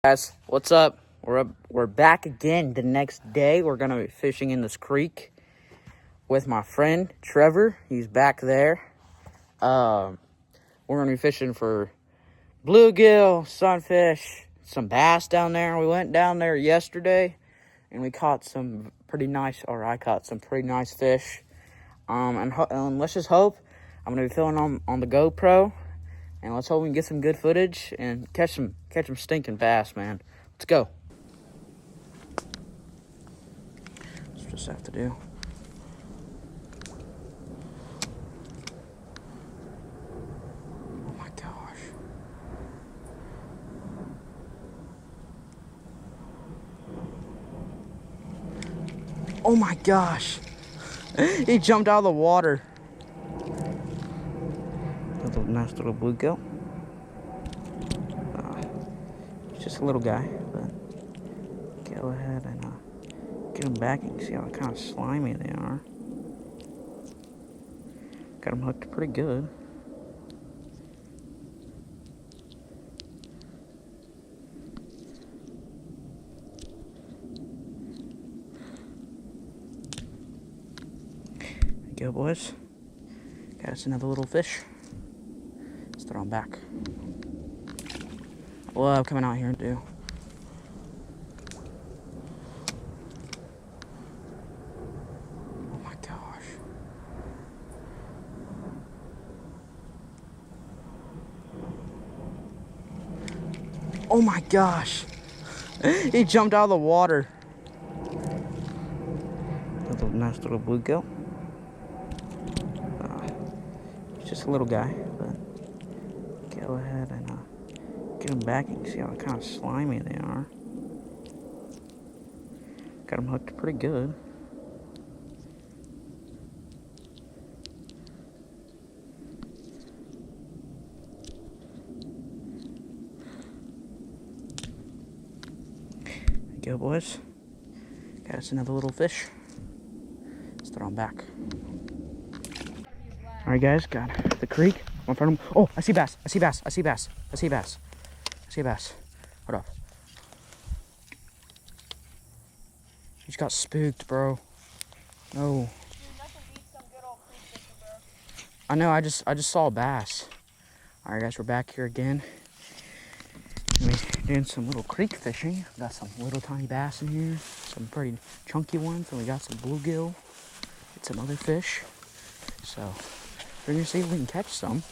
Guys, what's up? We're back again the next day. We're gonna be fishing in this creek with my friend Trevor. He's back there. We're gonna be fishing for bluegill, sunfish, some bass down there. We went down there yesterday and we caught some pretty nice, or I caught some pretty nice fish. And let's just hope I'm gonna be filming on the GoPro. And let's hope we can get some good footage and catch some stinking bass, man. Let's go. That's what just have to do. Oh my gosh. Oh my gosh. He jumped out of the water. That's a nice little bluegill. He's just a little guy, but go ahead and get him back. You can see how kind of slimy they are. Got him hooked pretty good. There you go, boys. Got us another little fish. Let's throw him back. I love coming out here and do. Oh my gosh. Oh my gosh. He jumped out of the water. That's a nice little bluegill. He's just a little guy, but go ahead and get him back. You can see how kind of slimy they are. Got him hooked pretty good. There you go, boys. Got us another little fish. Let's throw him back. All right, guys, got the creek in front of him. Oh, I see bass. I see bass. I see bass. I see bass. I see bass. Hold up. He just got spooked, bro. No. Dude, nothing beats some good old creek fishing, bro. I know. I just saw a bass. All right, guys, we're back here again. We're doing some little creek fishing. Got some little tiny bass in here, some pretty chunky ones, and we got some bluegill and some other fish. So we're gonna see if we can catch some.